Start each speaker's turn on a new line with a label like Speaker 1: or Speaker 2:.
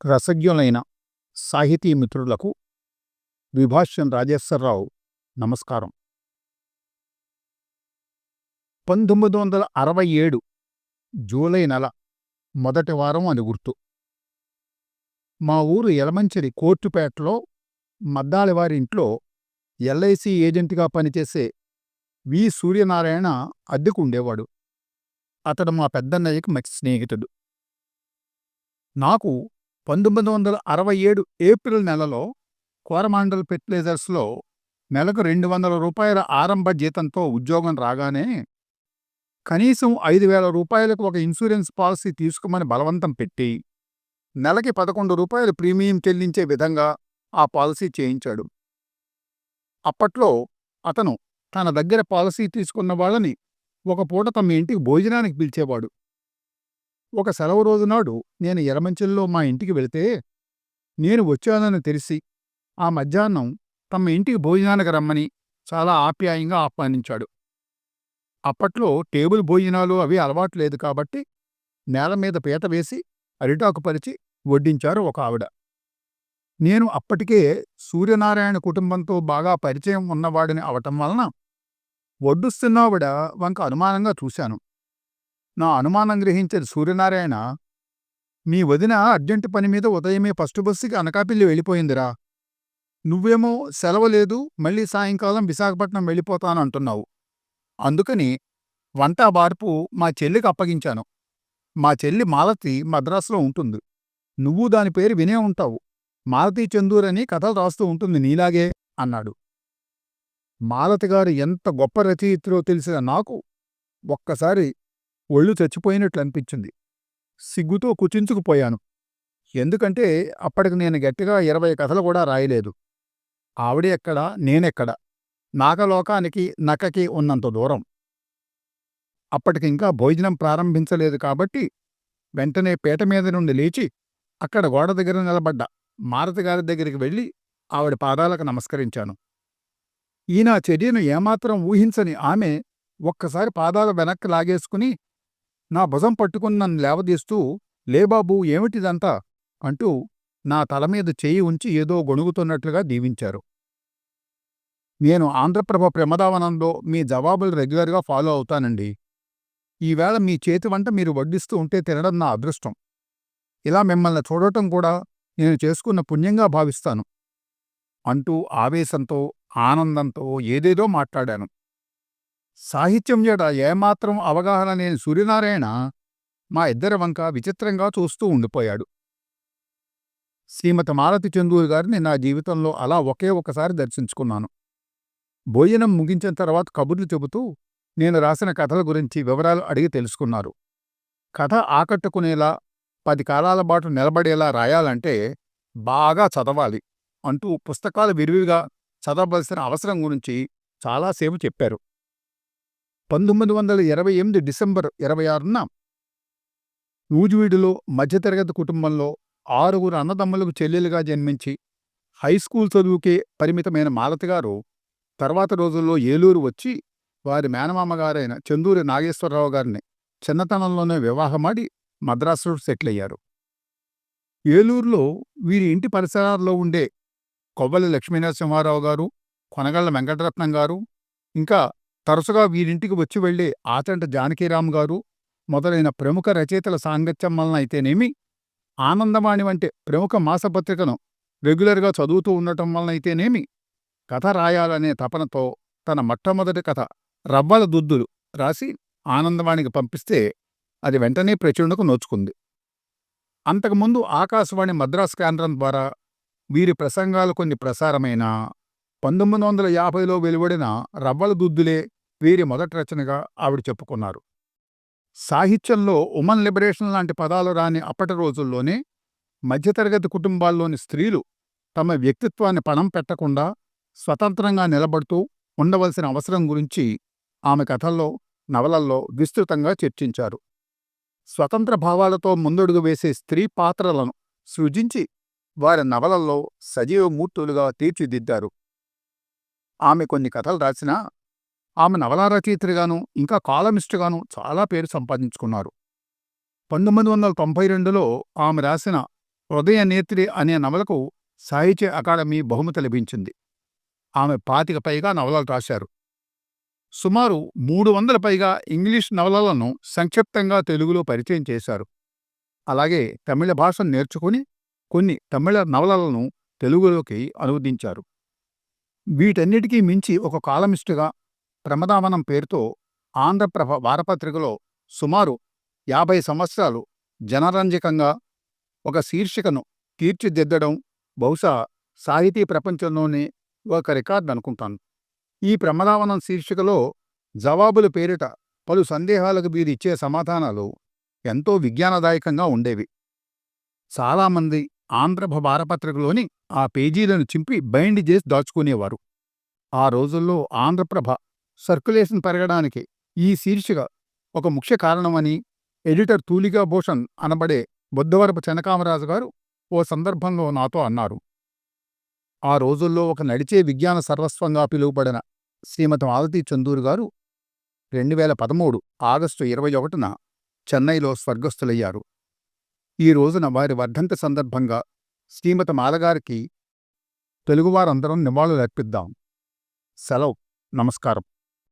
Speaker 1: రసజ్ఞులైన సాహితీ మిత్రులకు విభాష్యం రాజేశ్వరరావు నమస్కారం. 1967 జూలై నెల మొదటి వారం అని గుర్తు. మా ఊరు యలమంచిలి కోర్టుపేటలో మద్దాళివారింట్లో ఎల్ఐసి ఏజెంట్గా పనిచేసే వి సూర్యనారాయణ అద్దెకు ఉండేవాడు. అతడు మా పెద్దన్నయ్యకి మంచి స్నేహితుడు. నాకు 1967 ఏప్రిల్ నెలలో కోరమాండల్ ఫెర్టిలైజర్స్లో నెలకు ₹200 ఆరంభ జీతంతో ఉద్యోగం రాగానే కనీసం ₹5,000 ఒక ఇన్సూరెన్స్ పాలసీ తీసుకోమని బలవంతం పెట్టి నెలకి ₹11 ప్రీమియం చెల్లించే విధంగా ఆ పాలసీ చేయించాడు. అప్పట్లో అతను తన దగ్గర పాలసీ తీసుకున్న వాళ్ళని ఒక పూట తమ ఇంటికి భోజనానికి పిలిచేవాడు. ఒక సెలవు రోజునాడు నేను యలమంచిలిలో మా ఇంటికి వెళితే నేను వచ్చానని తెలిసి ఆ మధ్యాహ్నం తమ ఇంటికి భోజనానికి రమ్మని చాలా ఆప్యాయంగా ఆహ్వానించాడు. అప్పట్లో టేబుల్ భోజనాలు అవి అలవాటు లేదు కాబట్టి నేల మీద పీట వేసి అరిటాకు పరిచి వడ్డించారు ఒక ఆవిడ. నేను అప్పటికే సూర్యనారాయణ కుటుంబంతో బాగా పరిచయం ఉన్నవాడిని అవటం వలన వడ్డిస్తున్నావిడ వంక అనుమానంగా చూశాను. నా అనుమానం గ్రహించిన సూర్యనారాయణ, "మీ వదిన అర్జెంటు పని మీద ఉదయమే ఫస్ట్ బస్సుకి అనకాపల్లి వెళ్ళిపోయిందిరా. నువ్వేమో సెలవు లేదు, మళ్ళీ సాయంకాలం విశాఖపట్నం వెళ్ళిపోతానంటున్నావు. అందుకని వంట వార్పు మా చెల్లికి అప్పగించాను. మా చెల్లి మాలతి మద్రాసులో ఉంటుంది. నువ్వు దాని పేరు వినే ఉంటావు. మాలతీ చందూర్ అని కథలు రాస్తూ ఉంటుంది నీలాగే" అన్నాడు. మాలతిగారు ఎంత గొప్ప రచయిత్రో తెలిసిన నాకు ఒక్కసారి ఒళ్ళు చచ్చిపోయినట్లు అనిపించింది. సిగ్గుతో కుచించుకుపోయాను. ఎందుకంటే అప్పటికి నేను గట్టిగా 20 కథలు కూడా రాయలేదు. ఆవిడే ఎక్కడ, నేనెక్కడ, నాగలోకానికి నక్కకి ఉన్నంత దూరం. అప్పటికింకా భోజనం ప్రారంభించలేదు కాబట్టి వెంటనే పీట మీద నుండి లేచి అక్కడ గోడ దగ్గర నిలబడ్డ మాలతిగారి దగ్గరికి వెళ్ళి ఆవిడ పాదాలకు నమస్కరించాను. ఈ నా చర్యను ఏమాత్రం ఊహించని ఆమె ఒక్కసారి పాదాలు వెనక్కి లాగేసుకుని నా భుజం పట్టుకుని నన్ను లేవదీస్తూ, "లే బాబూ, ఏమిటిదంతా" అంటూ నా తలమీద చెయ్యి ఉంచి ఏదో గొణుగుతున్నట్లుగా దీవించారు. నేను ఆంధ్రప్రభ ప్రమదావనంలో మీ జవాబులు రెగ్యులర్గా ఫాలో అవుతానండి. ఈవేళ మీ చేతి వంట మీరు వడ్డిస్తూ ఉంటే తినడం నా అదృష్టం. ఇలా మిమ్మల్ని చూడటం కూడా నేను చేసుకున్న పుణ్యంగా భావిస్తాను అంటూ ఆవేశంతో, ఆనందంతో ఏదేదో మాట్లాడాను. సాహిత్యం ఏడ ఏమాత్రం అవగాహన లేని సూర్యనారాయణ మా ఇద్దరి వంక విచిత్రంగా చూస్తూ ఉండిపోయాడు. శ్రీమతి మాలతి చందూర్ గారిని నా జీవితంలో అలా ఒకే ఒకసారి దర్శించుకున్నాను. భోజనం ముగించిన తర్వాత కబుర్లు చెబుతూ నేను రాసిన కథల గురించి వివరాలు అడిగి తెలుసుకున్నారు. కథ ఆకట్టుకునేలా 10 కాలాల పాటు నిలబడేలా రాయాలంటే బాగా చదవాలి అంటూ పుస్తకాలు విరివిగా చదవవలసిన అవసరం గురించి చాలాసేపు చెప్పారు. 1928 డిసెంబర్ 26న నూజివీడులో మధ్యతరగతి కుటుంబంలో 6 అన్నదమ్ములకు చెల్లెలుగా జన్మించి హైస్కూల్ చదువుకే పరిమితమైన మాలతిగారు తర్వాత రోజుల్లో ఏలూరు వచ్చి వారి మేనమామగారైన చందూరి నాగేశ్వరరావు గారిని చిన్నతనంలోనే వివాహమాడి మద్రాసులో సెటిల్ అయ్యారు. ఏలూరులో వీరి ఇంటి పరిసరాల్లో ఉండే కొవ్వలి లక్ష్మీనరసింహారావు గారు, కొనగళ్ల వెంకటరత్నం గారు, ఇంకా తరచుగా వీరింటికి వచ్చి వెళ్లే ఆచంట జానకీరాం గారు మొదలైన ప్రముఖ రచయితల సాంగత్యం వలన అయితేనేమి, ఆనందవాణి వంటి ప్రముఖ మాసపత్రికను రెగ్యులర్గా చదువుతూ ఉండటం వలనైతేనేమి, కథ రాయాలనే తపనతో తన మొట్టమొదటి కథ రవ్వల దుద్దులు రాసి ఆనందవాణికి పంపిస్తే అది వెంటనే ప్రచురణకు నోచుకుంది. అంతకుముందు ఆకాశవాణి మద్రాసు కేంద్రం ద్వారా వీరి ప్రసంగాలు కొన్ని ప్రసారమైన 1950లో వెలువడిన రవ్వల దుద్దులే వీరి మొదటి రచనగా ఆవిడ చెప్పుకున్నారు. సాహిత్యంలో ఉమన్ లిబరేషన్ లాంటి పదాలు రాని అప్పటి రోజుల్లోనే మధ్యతరగతి కుటుంబాల్లోని స్త్రీలు తమ వ్యక్తిత్వాన్ని పణం పెట్టకుండా స్వతంత్రంగా నిలబడుతూ ఉండవలసిన అవసరం గురించి ఆమె కథల్లో, నవలల్లో విస్తృతంగా చర్చించారు. స్వతంత్ర భావాలతో ముందడుగు వేసే స్త్రీ పాత్రలను సృజించి వారి నవలల్లో సజీవ మూర్తులుగా తీర్చిదిద్దారు. ఆమె కొన్ని కథలు రాసినా ఆమె నవలా రచయిత్రిగాను ఇంకా కాలమిస్టుగాను చాలా పేరు సంపాదించుకున్నారు. 1992లో ఆమె రాసిన హృదయనేత్రి అనే నవలకు సాహిత్య అకాడమీ బహుమతి లభించింది. ఆమె 25 పైగా నవలలు రాశారు. సుమారు 300 పైగా ఇంగ్లీష్ నవలలను సంక్షిప్తంగా తెలుగులో పరిచయం చేశారు. అలాగే తమిళ భాషను నేర్చుకుని కొన్ని తమిళ నవలలను తెలుగులోకి అనువదించారు. వీటన్నిటికీ మించి ఒక కాలమిస్టుగా ప్రమదావనం పేరుతో ఆంధ్రప్రభ వారపత్రికలో సుమారు 50 సంవత్సరాలు జనరంజకంగా ఒక శీర్షికను తీర్చిదిద్దడం బహుశా సాహితీ ప్రపంచంలోనే ఒక రికార్డు అనుకుంటాను. ఈ ప్రమదావనం శీర్షికలో జవాబుల పేరిట పలు సందేహాలకు వీరిచ్చే సమాధానాలు ఎంతో విజ్ఞానదాయకంగా ఉండేవి. చాలామంది ఆంధ్రప్రభ వారపత్రికలోని ఆ పేజీలను చింపి బైండ్ చేసి దాచుకునేవారు. ఆ రోజుల్లో ఆంధ్రప్రభ సర్క్యులేషన్ పెరగడానికి ఈ శీర్షిక ఒక ముఖ్య కారణమని ఎడిటర్ తూలికా భూషణ్ అనబడే బుద్ధవరపు చెనకామరాజు గారు ఓ సందర్భంలో నాతో అన్నారు. ఆ రోజుల్లో ఒక నడిచే విజ్ఞాన సర్వస్వంగా పిలువబడిన శ్రీమతి మాలతీ చందూరు గారు 2013 ఆగస్టు 21న చెన్నైలో స్వర్గస్థులయ్యారు. ఈ రోజున వారి వర్ధంతి సందర్భంగా శ్రీమతి మాలగారికి తెలుగువారందరం నివాళులర్పిద్దాం. సెలవు. నమస్కారం.